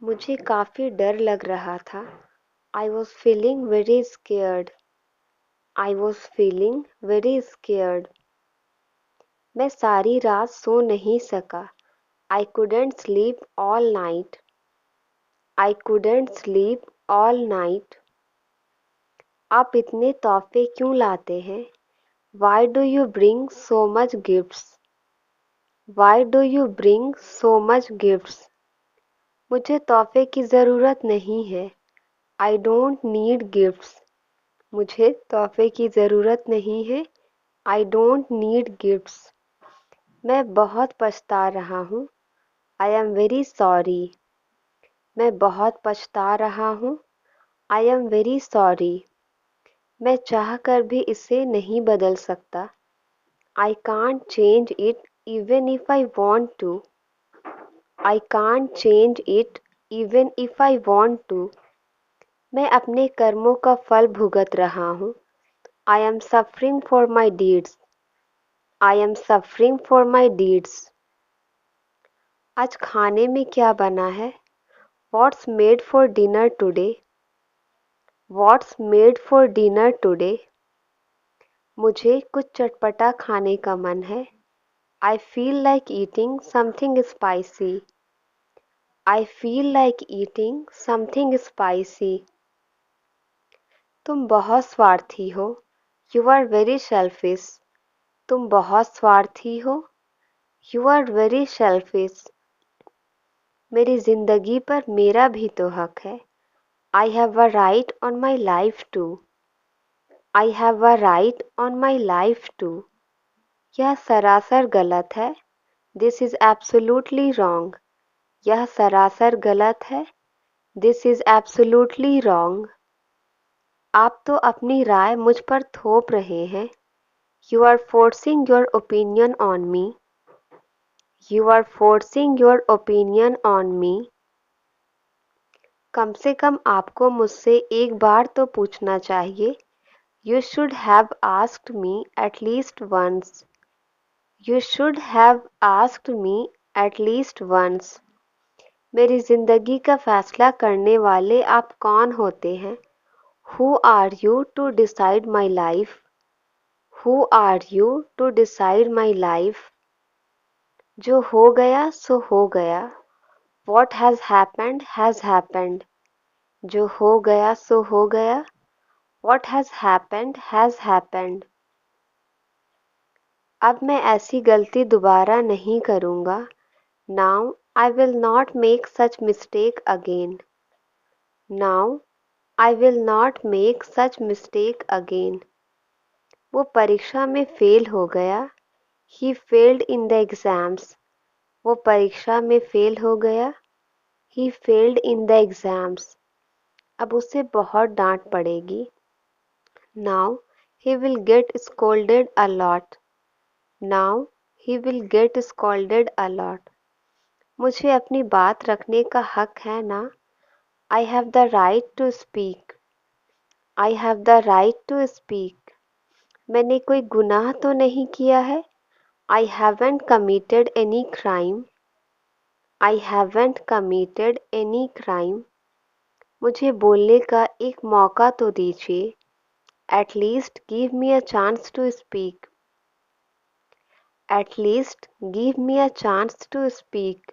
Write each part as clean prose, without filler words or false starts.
मुझे काफ़ी डर लग रहा था। I was feeling very scared. I was feeling very scared. मैं सारी रात सो नहीं सका। आई couldn't sleep all night. आई couldn't sleep all night. आप इतने तोहफे क्यों लाते हैं? Why do you bring so much gifts? Why do you bring so much gifts? मुझे तोहफे की ज़रूरत नहीं है। I don't need gifts. मुझे तोहफे की ज़रूरत नहीं है। I don't need gifts. मैं बहुत पछता रहा हूँ। I am very sorry. मैं बहुत पछता रहा हूँ। I am very sorry. मैं चाहकर भी इसे नहीं बदल सकता। I can't change it even if I want to. I can't change it even if I want to. मैं अपने कर्मों का फल भुगत रहा हूँ। I am suffering for my deeds. I am suffering for my deeds. आज खाने में क्या बना है? What's made for dinner today? What's made for dinner today? मुझे कुछ चटपटा खाने का मन है। I feel like eating something spicy. I feel like eating something spicy. तुम बहुत स्वार्थी हो। You are very selfish. तुम बहुत स्वार्थी हो। You are very selfish. मेरी जिंदगी पर मेरा भी तो हक है। I have a right on my life too. I have a right on my life too. यह सरासर गलत है। This is absolutely wrong. यह सरासर गलत है। This is absolutely wrong. आप तो अपनी राय मुझ पर थोप रहे हैं। You are forcing your opinion on me. You are forcing your opinion on me. कम से कम आपको मुझसे एक बार तो पूछना चाहिए। You should have asked me at least once. You should have asked me at least once. मेरी जिंदगी का फैसला करने वाले आप कौन होते हैं? Who are you to decide my life? Who are you to decide my life? जो हो गया सो हो गया। What has happened. जो हो गया सो हो गया। What has happened. अब मैं ऐसी गलती दोबारा नहीं करूँगा। Now I will not make such mistake again. Now I will not make such mistake again. वो परीक्षा में फेल हो गया। He failed in the exams. वो परीक्षा में फेल हो गया। He failed in the exams. अब उसे बहुत डांट पड़ेगी। Now he will get scolded a lot. Now he will get scolded a lot. मुझे अपनी बात रखने का हक है ना? I have the right to speak. I have the right to speak. मैंने कोई गुनाह तो नहीं किया है। I haven't committed any crime. I haven't committed any crime. मुझे बोलने का एक मौका तो दीजिए। At least give me a chance to speak. At least give me a chance to speak.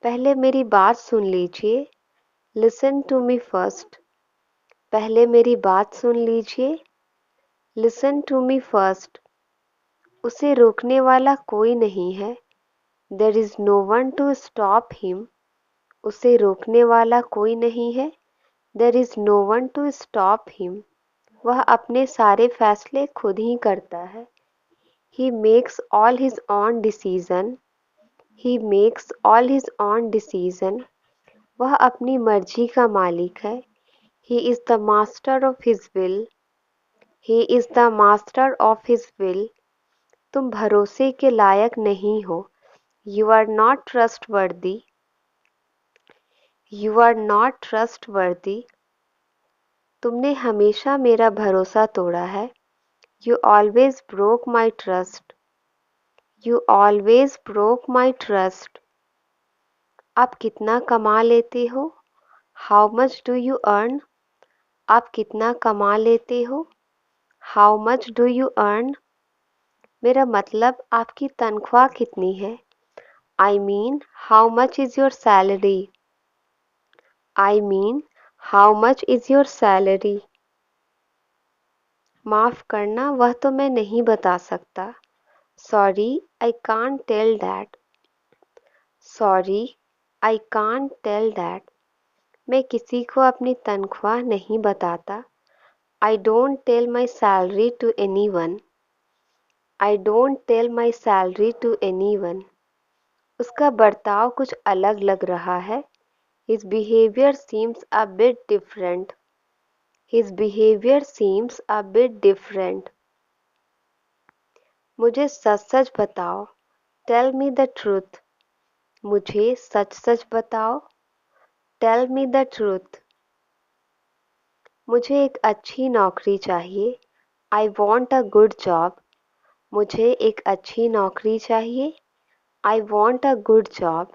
पहले मेरी बात सुन लीजिए। Listen to me first. पहले मेरी बात सुन लीजिए। Listen to me first. उसे रोकने वाला कोई नहीं है। There is no one to stop him. उसे रोकने वाला कोई नहीं है। There is no one to stop him. वह अपने सारे फैसले खुद ही करता है। He makes all his own decision. He makes all his own decision. वह अपनी मर्जी का मालिक है। He is the master of his will. He is the master of his will. तुम भरोसे के लायक नहीं हो। You are not trustworthy. You are not trustworthy. तुमने हमेशा मेरा भरोसा तोड़ा है। You always broke my trust. You always broke my trust. आप कितना कमा लेते हो? How much do you earn? आप कितना कमा लेते हो? How much do you earn? मेरा मतलब आपकी तनख्वाह कितनी है? I mean how much is your salary? I mean how much is your salary? माफ़ करना, वह तो मैं नहीं बता सकता। Sorry, I can't tell that. Sorry, I can't tell that. मैं किसी को अपनी तनख्वाह नहीं बताता। I don't tell my salary to anyone. I don't tell my salary to anyone. उसका बर्ताव कुछ अलग लग रहा है। His behavior seems a bit different. His behavior seems a bit different. मुझे सच सच बताओ। Tell me the truth. मुझे सच सच बताओ। Tell me the truth. मुझे एक अच्छी नौकरी चाहिए। I want a good job. मुझे एक अच्छी नौकरी चाहिए। I want a good job.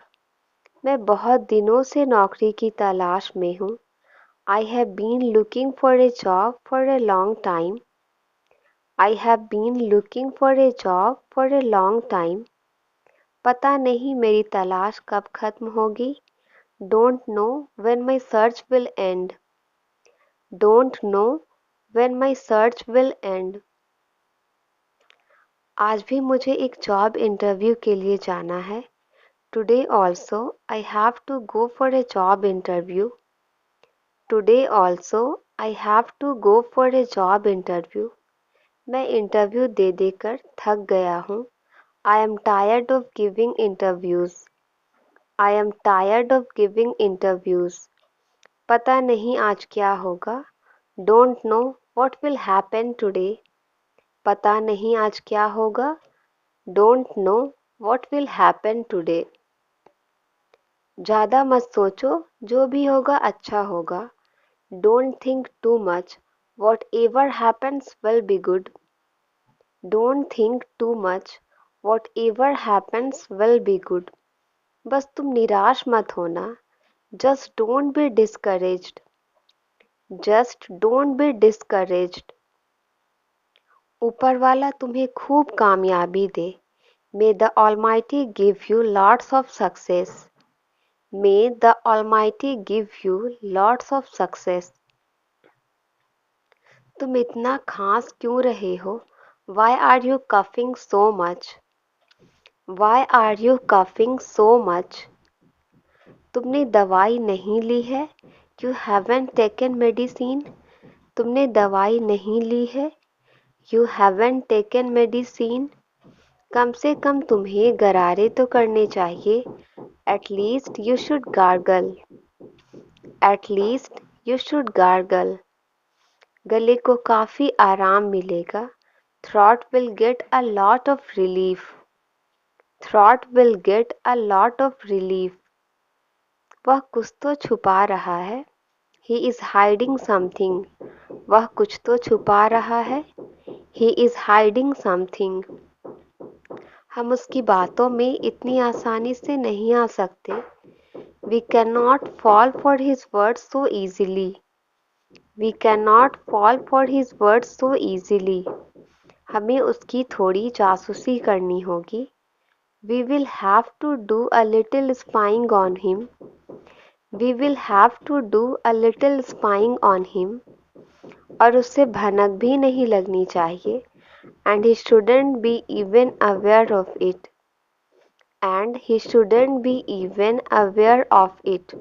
मैं बहुत दिनों से नौकरी की तलाश में हूँ। I have been looking for a job for a long time. I have been looking for a job for a long time. पता नहीं मेरी तलाश कब खत्म होगी। Don't know when my search will end. Don't know when my search will end. आज भी मुझे एक जॉब इंटरव्यू के लिए जाना है। Today also I have to go for a job interview. Today also I have to go for a job interview. मैं interview दे देकर थक गया हूँ। I am tired of giving interviews. I am tired of giving interviews. पता नहीं आज क्या होगा। Don't know what will happen today. पता नहीं आज क्या होगा। Don't know what will happen today. ज़्यादा मत सोचो, जो भी होगा अच्छा होगा। Don't think too much. Whatever happens will be good. Don't think too much. Whatever happens will be good. बस तुम निराश मत होना। Just don't be discouraged. Just don't be discouraged. ऊपर वाला तुम्हें खूब कामयाबी दे। May the Almighty give you lots of success. May the Almighty give you lots of success. तुम इतना खांस क्यों रहे हो? Why are you coughing so much? Why are you coughing so much? तुमने दवाई नहीं ली है? You haven't taken medicine. तुमने दवाई नहीं ली है? You haven't taken medicine. कम से कम तुम्हें गरारे तो करने चाहिए। At least you should gargle. At least you should gargle. गले को काफ़ी आराम मिलेगा। Throat will get a lot of relief. Throat will get a lot of relief. वह कुछ तो छुपा रहा है। He is hiding something. वह कुछ तो छुपा रहा है। He is hiding something. हम उसकी बातों में इतनी आसानी से नहीं आ सकते। We cannot fall for his words so easily. We cannot fall for his words so easily. हमें उसकी थोड़ी जासूसी करनी होगी। We will have to do a little spying on him. We will have to do a little spying on him. और उससे भनक भी नहीं लगनी चाहिए। And he shouldn't be even aware of it. And he shouldn't be even aware of it.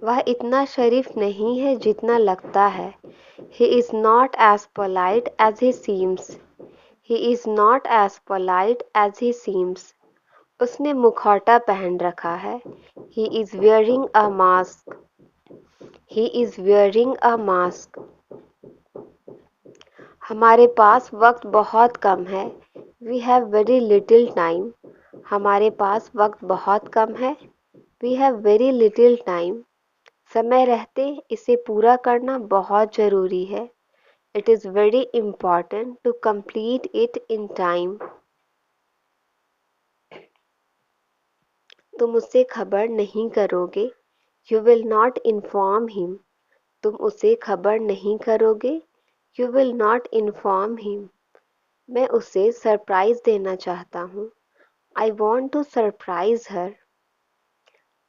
वह इतना शरीफ नहीं है जितना लगता है। He is not as polite as he seems. He is not as polite as he seems. उसने मुखौटा पहन रखा है। He is wearing a mask. He is wearing a mask. हमारे पास वक्त बहुत कम है। We have very little time. हमारे पास वक्त बहुत कम है। We have very little time. समय रहते इसे पूरा करना बहुत ज़रूरी है। It is very important to complete it in time. तुम उसे खबर नहीं करोगे, you will not inform him. तुम उसे खबर नहीं करोगे, you will not inform him. मैं उसे सरप्राइज देना चाहता हूँ, I want to surprise her.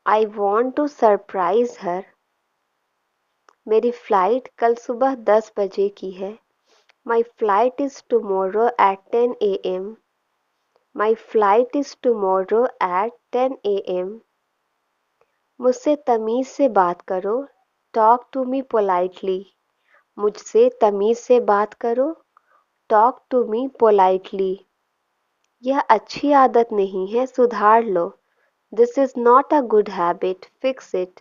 I want to surprise her. मेरी फ्लाइट कल सुबह 10 बजे की है। My flight is tomorrow at 10 AM। My flight is tomorrow at 10 AM। मुझसे तमीज़ से बात करो, टॉक टू मी पोलाइटली। मुझसे तमीज़ से बात करो, टॉक टू मी पोलाइटली। यह अच्छी आदत नहीं है, सुधार लो। This is not a good habit, fix it.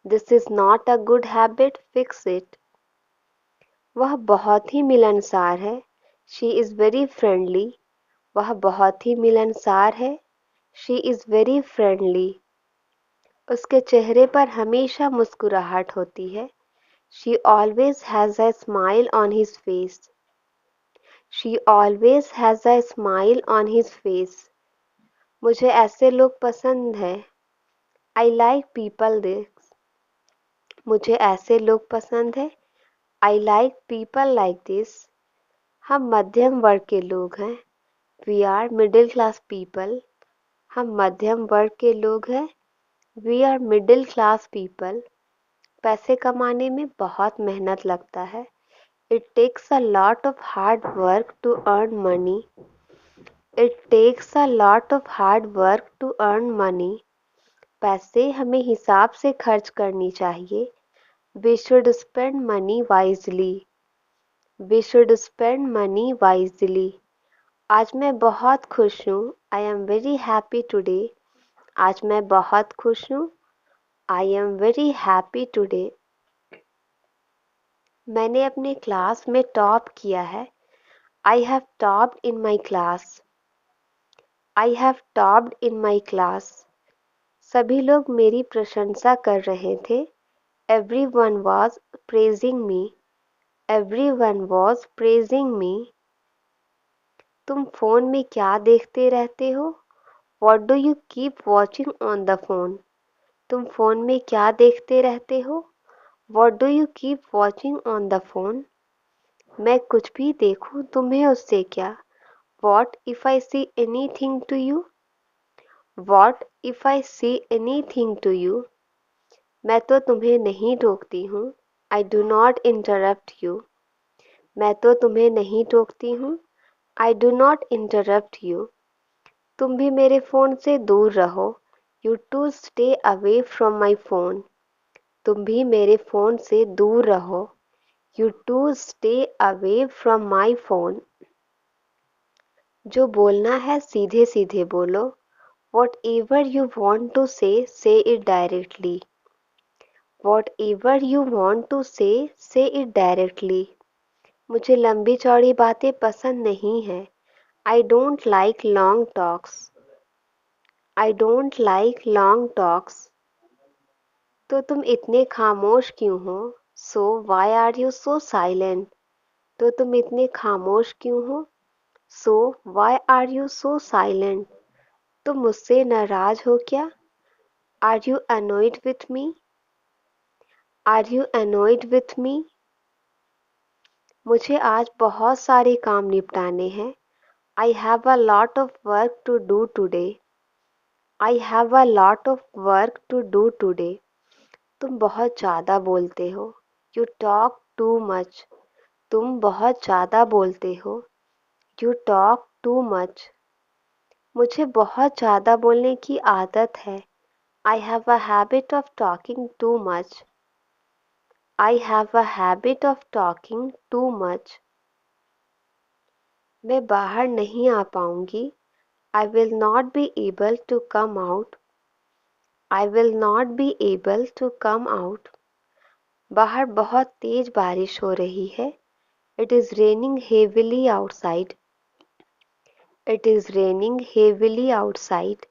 This is not a good habit, fix it. वह बहुत ही मिलनसार है, शी इज़ वेरी फ्रेंडली। वह बहुत ही मिलनसार है, शी इज़ वेरी फ्रेंडली। उसके चेहरे पर हमेशा मुस्कुराहट होती है, she always has a smile on his face. She always has a smile on his face. मुझे ऐसे लोग पसंद हैं, आई लाइक पीपल दिस। मुझे ऐसे लोग पसंद हैं, I like people like this. हम मध्यम वर्ग के लोग हैं, we are middle class people. हम मध्यम वर्ग के लोग हैं, we are middle class people. पैसे कमाने में बहुत मेहनत लगता है, it takes a lot of hard work to earn money. It takes a lot of hard work to earn money. पैसे हमें हिसाब से खर्च करनी चाहिए, we should spend money wisely. We should spend money wisely. आज मैं बहुत खुश हूँ, I am very happy today. आज मैं बहुत खुश हूँ, I am very happy today. मैंने अपने क्लास में टॉप किया है, I have topped in my class. I have topped in my class. सभी लोग मेरी प्रशंसा कर रहे थे, everyone was praising me. Everyone was praising me. तुम फ़ोन में क्या देखते रहते हो, what do you keep watching on the phone. तुम फ़ोन में क्या देखते रहते हो, what do you keep watching on the phone. मैं कुछ भी देखूं तुम्हें उससे क्या, what if I see anything to you. What if I see anything to you. मैं तो तुम्हें नहीं टोकती हूँ, I do not interrupt you. मैं तो तुम्हें नहीं टोकती हूँ, I do not interrupt you. तुम भी मेरे फ़ोन से दूर रहो, you too stay away from my phone. तुम भी मेरे फ़ोन से दूर रहो, you too stay away from my phone. जो बोलना है सीधे सीधे बोलो, whatever you want to say it directly. Whatever you want to say it directly. मुझे लंबी चौड़ी बातें पसंद नहीं है, I don't like long talks. I don't like long talks. तो तुम इतने खामोश क्यों हो, so why are you so silent. तो तुम इतने खामोश क्यों हो, so why are you so silent. तुम मुझसे नाराज हो क्या, are you annoyed with me. Are you annoyed with me. मुझे आज बहुत सारे काम निपटाने हैं, I have a lot of work to do today. I have a lot of work to do today. तुम बहुत ज़्यादा बोलते हो, यू टॉक टू मच। तुम बहुत ज़्यादा बोलते हो, यू टॉक टू मच। मुझे बहुत ज़्यादा बोलने की आदत है, I have a habit of talking too much. I have a habit of talking too much. मैं बाहर नहीं आ पाऊंगी, I will not be able to come out. I will not be able to come out. बाहर बहुत तेज बारिश हो रही है, it is raining heavily outside. It is raining heavily outside.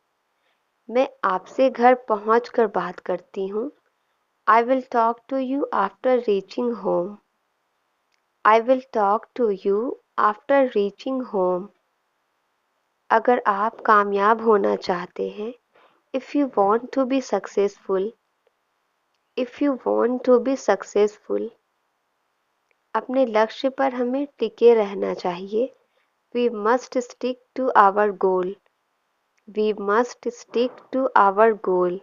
मैं आपसे घर पहुंच कर बात करती हूँ, I will talk to you after reaching home. I will talk to you after reaching home. अगर आप कामयाब होना चाहते हैं, If you want to be successful, if you want to be successful, अपने लक्ष्य पर हमें टिके रहना चाहिए. We must stick to our goal. We must stick to our goal.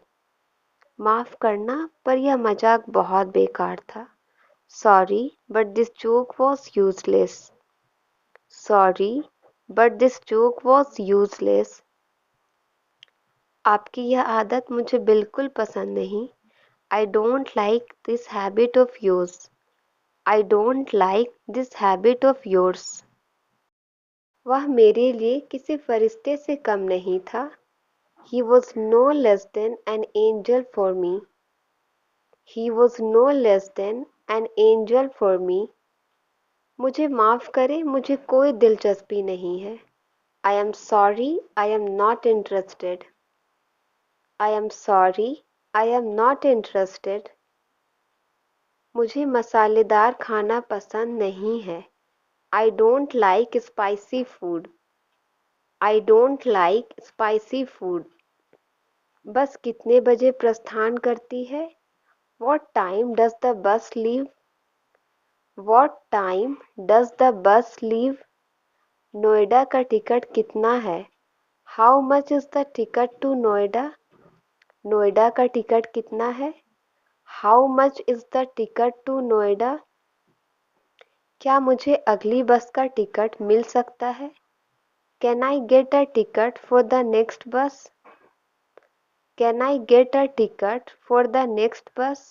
माफ करना, पर यह मजाक बहुत बेकार था. Sorry, but this joke was useless. Sorry, but this joke was useless. आपकी यह आदत मुझे बिल्कुल पसंद नहीं. I don't like this habit of yours. I don't like this habit of yours. वह मेरे लिए किसी फरिश्ते से कम नहीं था. He was no less than an angel for me. He was no less than an angel for me. मुझे माफ करें, मुझे कोई दिलचस्पी नहीं है. I am sorry, I am not interested. I am sorry, I am not interested. मुझे मसालेदार खाना पसंद नहीं है. I don't like spicy food. I don't like spicy food. बस कितने बजे प्रस्थान करती है? What time does the bus leave? What time does the bus leave? Noida का टिकट कितना है? How much is the ticket to Noida? Noida का टिकट कितना है? How much is the ticket to Noida? क्या मुझे अगली बस का टिकट मिल सकता है? Can I get a ticket for the next bus? Can I get a ticket for the next bus?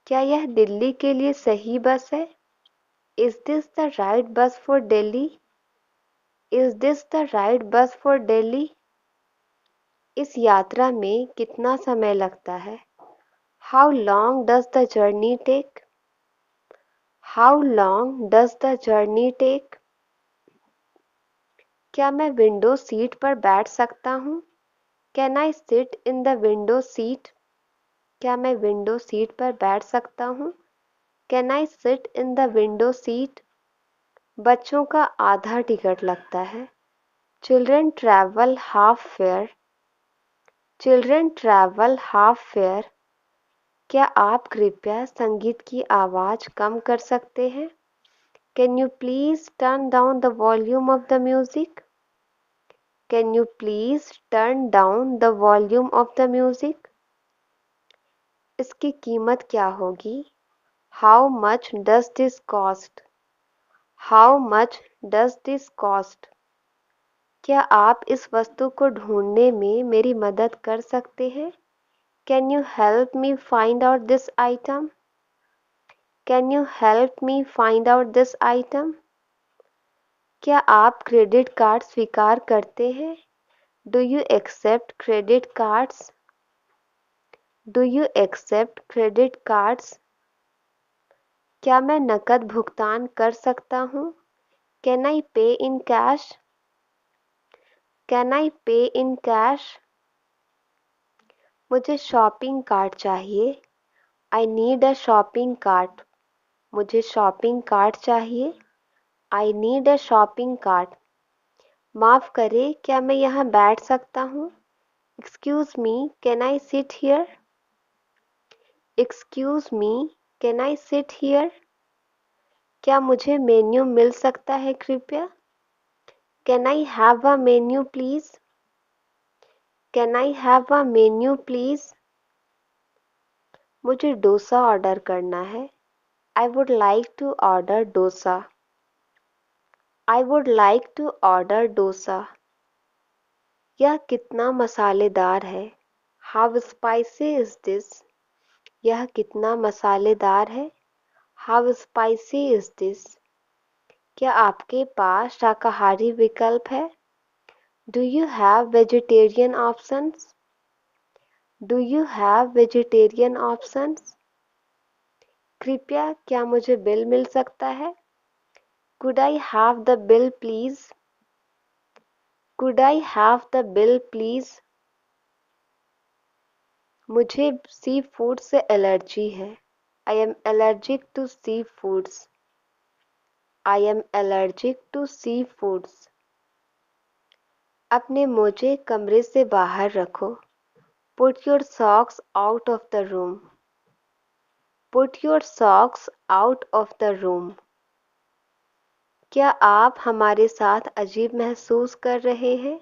क्या यह दिल्ली के लिए सही बस है? Is this the right bus for Delhi? Is this the right bus for Delhi? इस यात्रा में कितना समय लगता है? How long does the journey take? How long does the journey take? क्या मैं विंडो सीट पर बैठ सकता हूँ? Can I sit in the window seat? क्या मैं विंडो सीट पर बैठ सकता हूँ? Can I sit in the window seat? बच्चों का आधा टिकट लगता है. Children travel half fare. Children travel half fare. क्या आप कृपया संगीत की आवाज़ कम कर सकते हैं? Can you please turn down the volume of the music? Can you please turn down the volume of the music? इसकी कीमत क्या होगी? How much does this cost? How much does this cost? क्या आप इस वस्तु को ढूंढने में मेरी मदद कर सकते हैं? Can you help me find out this item? Can you help me find out this item? क्या आप क्रेडिट कार्ड स्वीकार करते हैं? Do you accept credit cards? Do you accept credit cards? क्या मैं नकद भुगतान कर सकता हूँ? Can I pay in cash? Can I pay in cash? मुझे शॉपिंग कार्ट चाहिए. I need a shopping cart. मुझे शॉपिंग कार्ट चाहिए. I need a shopping cart. माफ़ करें, क्या मैं यहाँ बैठ सकता हूँ? Excuse me, can I sit here? Excuse me, can I sit here? क्या मुझे मेन्यू मिल सकता है कृपया? Can I have a menu please? Can I have a menu please? मुझे डोसा ऑर्डर करना है. I would like to order dosa. I would like to order dosa. यह कितना मसालेदार है? How spicy is this? यह कितना मसालेदार है? How spicy is this? क्या आपके पास शाकाहारी विकल्प है? Do you have vegetarian options? Do you have vegetarian options? कृपया क्या मुझे बिल मिल सकता है? Could I have the bill please? Could I have the bill please? मुझे सी फूड से एलर्जी है. I am allergic to seafoods. I am allergic to seafoods. अपने मोजे कमरे से बाहर रखो। Put your socks out of the room. Put your socks out of the room. क्या आप हमारे साथ अजीब महसूस कर रहे हैं?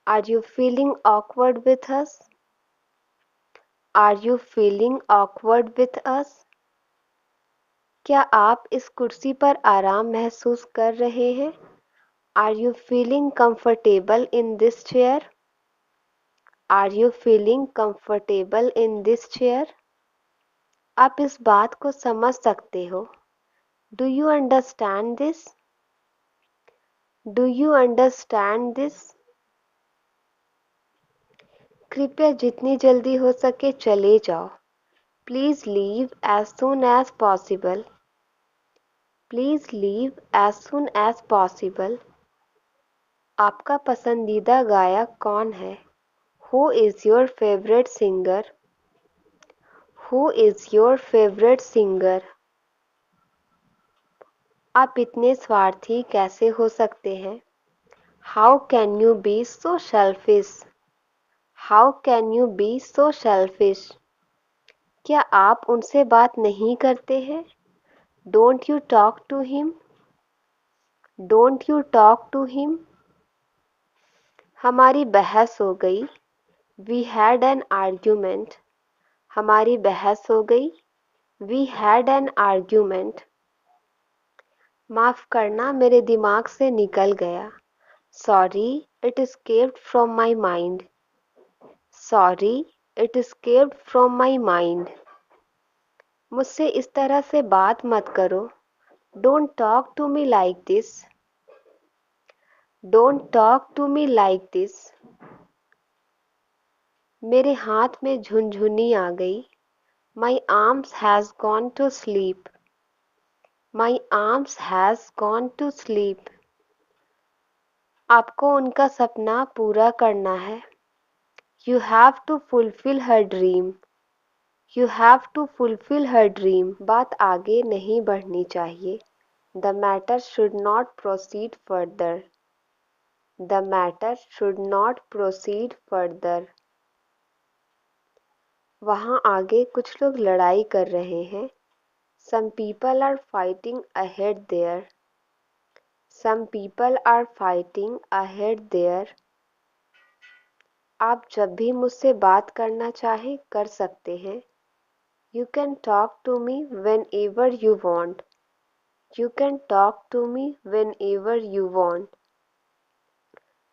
Are you feeling awkward with us? Are you feeling awkward with us? क्या आप इस कुर्सी पर आराम महसूस कर रहे हैं? Are you feeling comfortable in this chair? Are you feeling comfortable in this chair? आप इस बात को समझ सकते हो? Do you understand this? Do you understand this? कृपया जितनी जल्दी हो सके चले जाओ. Please leave as soon as possible. Please leave as soon as possible. आपका पसंदीदा गायक कौन है? Who is your favorite singer? Who is your favorite singer? आप इतने स्वार्थी कैसे हो सकते हैं? How can you be so selfish? How can you be so selfish? क्या आप उनसे बात नहीं करते हैं? Don't you talk to him? Don't you talk to him? हमारी बहस हो गई. We had an argument. हमारी बहस हो गई. We had an argument. माफ़ करना मेरे दिमाग से निकल गया. Sorry, it escaped from my mind. Sorry, it escaped from my mind. मुझसे इस तरह से बात मत करो. Don't talk to me like this. Don't talk to me like this. मेरे हाथ में झुनझुनी आ गई. My arms has gone to sleep. My arms has gone to sleep. आपको उनका सपना पूरा करना है. You have to fulfill her dream. You have to fulfill her dream. बात आगे नहीं बढ़नी चाहिए. The matter should not proceed further. The matter should not proceed further. वहाँ आगे कुछ लोग लड़ाई कर रहे हैं. Some people are fighting ahead there. Some people are fighting ahead there. आप जब भी मुझसे बात करना चाहें कर सकते हैं. You can talk to me whenever you want. You can talk to me whenever you want.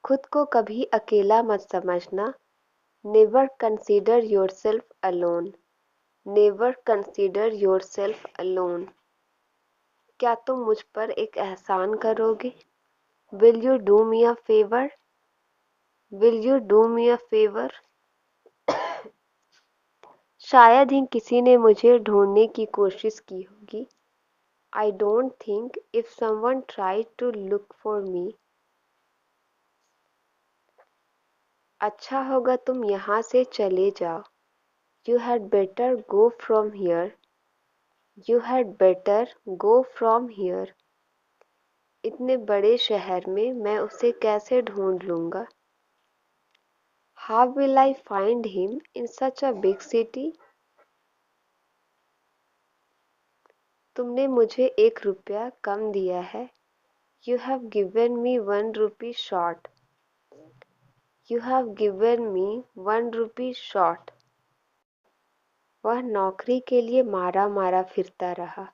खुद को कभी अकेला मत समझना. Never consider yourself alone. Never consider yourself alone. क्या तुम मुझ पर एक एहसान करोगे? Will you do me a favor? Will you do me a favor? शायद ही किसी ने मुझे ढूंढने की कोशिश की होगी. I don't think if someone tried to look for me. अच्छा होगा तुम यहाँ से चले जाओ. You had better go from here. You had better go from here. इतने बड़े शहर में मैं उसे कैसे ढूंढ लूँगा? How will I find him in such a big city? तुमने मुझे 1 रुपया कम दिया है. You have given me 1 rupee short. You have given me 1 rupee short. वह नौकरी के लिए मारा मारा फिरता रहा.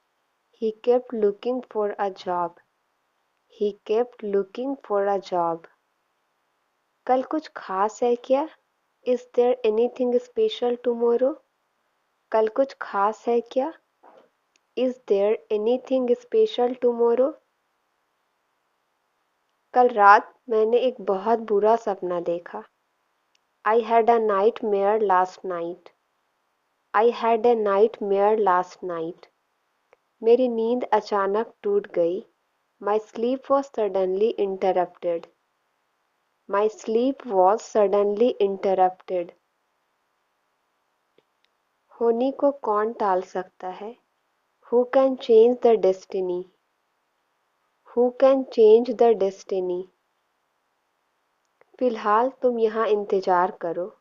He kept looking for a job. He kept looking for a job. कल कुछ खास है क्या? Is there anything special tomorrow? कल कुछ खास है क्या? Is there anything special tomorrow? कल रात मैंने एक बहुत बुरा सपना देखा. I had a nightmare last night. I had a nightmare last night. मेरी नींद अचानक टूट गई. My sleep was suddenly interrupted. My sleep was suddenly interrupted. होनी को कौन टाल सकता है? Who can change the destiny? Who can change the destiny? फिलहाल तुम यहाँ इंतज़ार करो।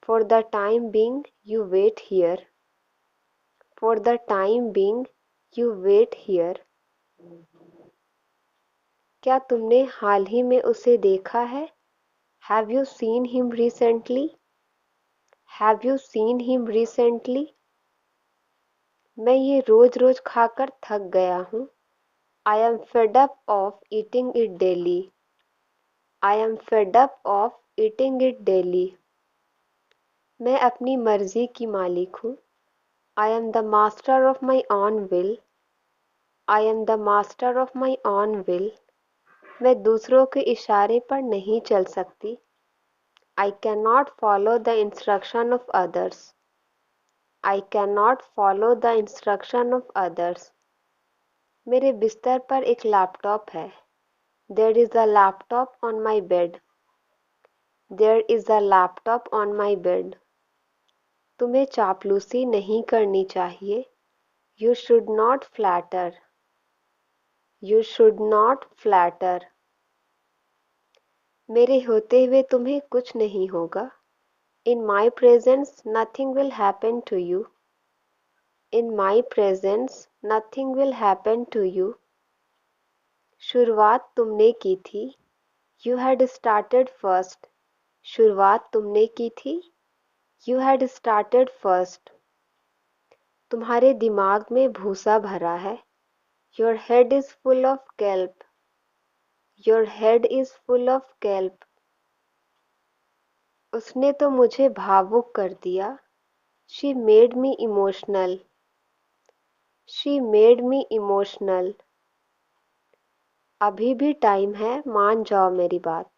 For the time being, you wait here. For the time being, you wait here. क्या तुमने हाल ही में उसे देखा है? Have you seen him recently? Have you seen him recently? मैं ये रोज रोज खाकर थक गया हूँ। I am fed up of eating it daily. I am fed up of eating it daily. मैं अपनी मर्जी की मालिक हूँ। I am the master of my own will. I am the master of my own will. मैं दूसरों के इशारे पर नहीं चल सकती। I cannot follow the instruction of others. I cannot follow the instruction of others. मेरे बिस्तर पर एक लैपटॉप है। There is a laptop on my bed. There is a laptop on my bed. तुम्हें चापलूसी नहीं करनी चाहिए। You should not flatter. You should not flatter. मेरे होते हुए तुम्हें कुछ नहीं होगा। In my presence nothing will happen to you. In my presence nothing will happen to you. शुरुआत तुमने की थी। You had started first. शुरुआत तुमने की थी। You had started first. तुम्हारे दिमाग में भूसा भरा है। Your head is full of kelp. Your head is full of kelp. उसने तो मुझे भावुक कर दिया। She made me emotional. She made me emotional. अभी भी टाइम है, मान जाओ मेरी बात।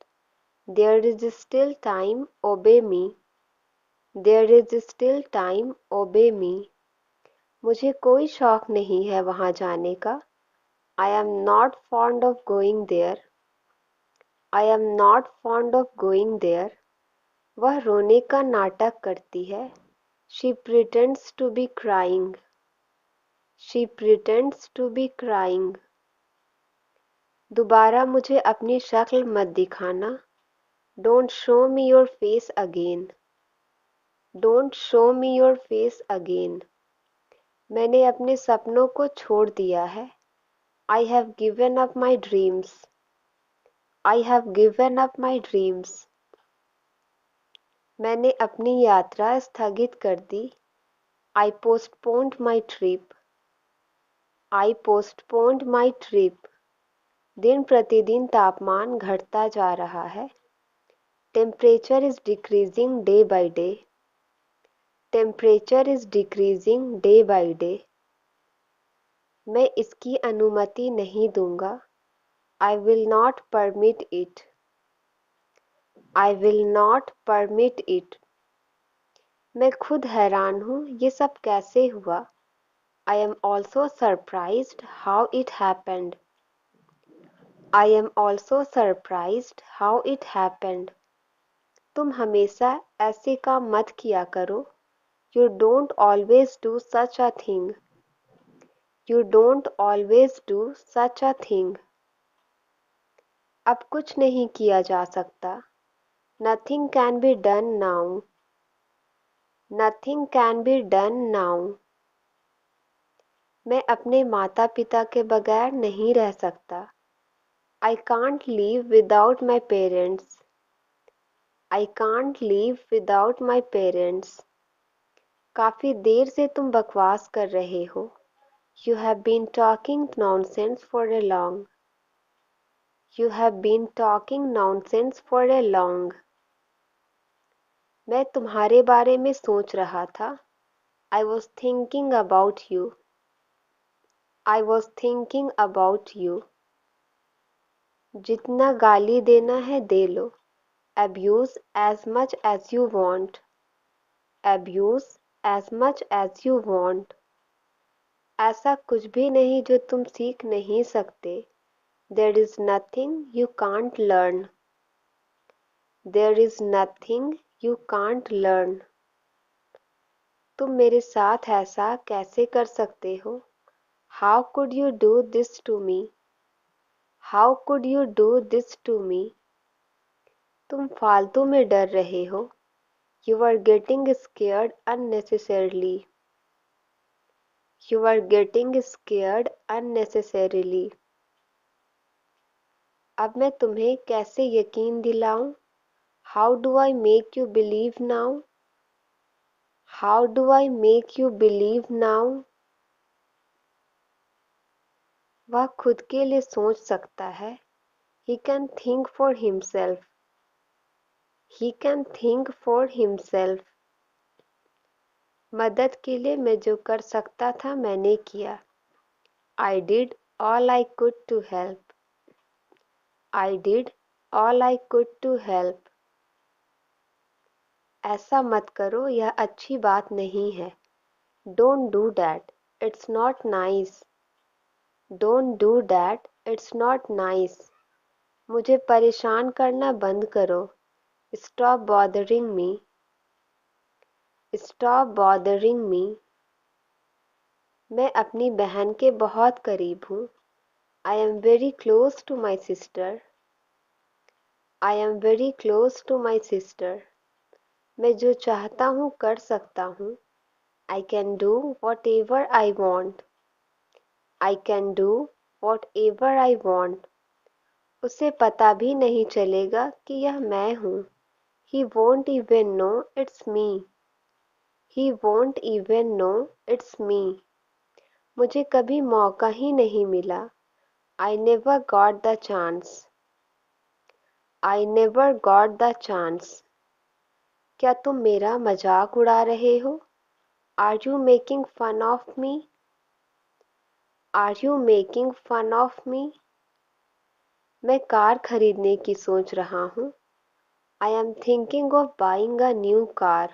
There is still time, obey me. There is still time, obey me. मुझे कोई शौक नहीं है वहाँ जाने का। I am not fond of going there. I am not fond of going there. वह रोने का नाटक करती है। She pretends to be crying. She pretends to be crying. दोबारा मुझे अपनी शक्ल मत दिखाना। Don't show me your face again. Don't show me your face again. मैंने अपने सपनों को छोड़ दिया है। I have given up my dreams. I have given up my dreams. मैंने अपनी यात्रा स्थगित कर दी। I postponed my trip. I postponed my trip. दिन प्रतिदिन तापमान घटता जा रहा है। Temperature is decreasing day by day. Temperature is decreasing day by day. मैं इसकी अनुमति नहीं दूंगा। I will not permit it. I will not permit it. मैं खुद हैरान हूँ ये सब कैसे हुआ। I am also surprised how it happened. I am also surprised how it happened. तुम हमेशा ऐसे काम मत किया करो। You don't always do such a thing. You don't always do such a thing. अब कुछ नहीं किया जा सकता। Nothing can be done now. Nothing can be done now. मैं अपने माता पिता के बगैर नहीं रह सकता। I can't live without my parents. I can't live without my parents. काफी देर से तुम बकवास कर रहे हो। You have been talking nonsense for a long. You have been talking nonsense for a long. मैं तुम्हारे बारे में सोच रहा था। I was thinking about you. I was thinking about you. जितना गाली देना है दे लो। Abuse as much as you want. Abuse as much as you want. ऐसा कुछ भी नहीं जो तुम सीख नहीं सकते। There is nothing you can't learn. There is nothing you can't learn. तुम मेरे साथ ऐसा कैसे कर सकते हो? How could you do this to me? How could you do this to me? तुम फालतू में डर रहे हो। You are getting scared unnecessarily. You are getting scared unnecessarily. अब मैं तुम्हें कैसे यकीन दिलाऊं? How do I make you believe now? How do I make you believe now? वह खुद के लिए सोच सकता है। He can think for himself. He can think for himself. मदद के लिए मैं जो कर सकता था मैंने किया। I did all I could to help. I did all I could to help. ऐसा मत करो, यह अच्छी बात नहीं है। Don't do that. It's not nice. Don't do that. It's not nice. मुझे परेशान करना बंद करो। Stop bothering me. Stop bothering me. मैं अपनी बहन के बहुत करीब हूँ। I am very close to my sister. I am very close to my sister. मैं जो चाहता हूँ कर सकता हूँ। I can do whatever I want. I can do whatever I want. उसे पता भी नहीं चलेगा कि यह मैं हूँ। He won't even know it's me. He won't even know it's me. मुझे कभी मौका ही नहीं मिला। I never got the chance. I never got the chance. क्या तुम मेरा मजाक उड़ा रहे हो? Are you making fun of me? Are you making fun of me? मैं कार खरीदने की सोच रहा हूँ। I am thinking of buying a new car.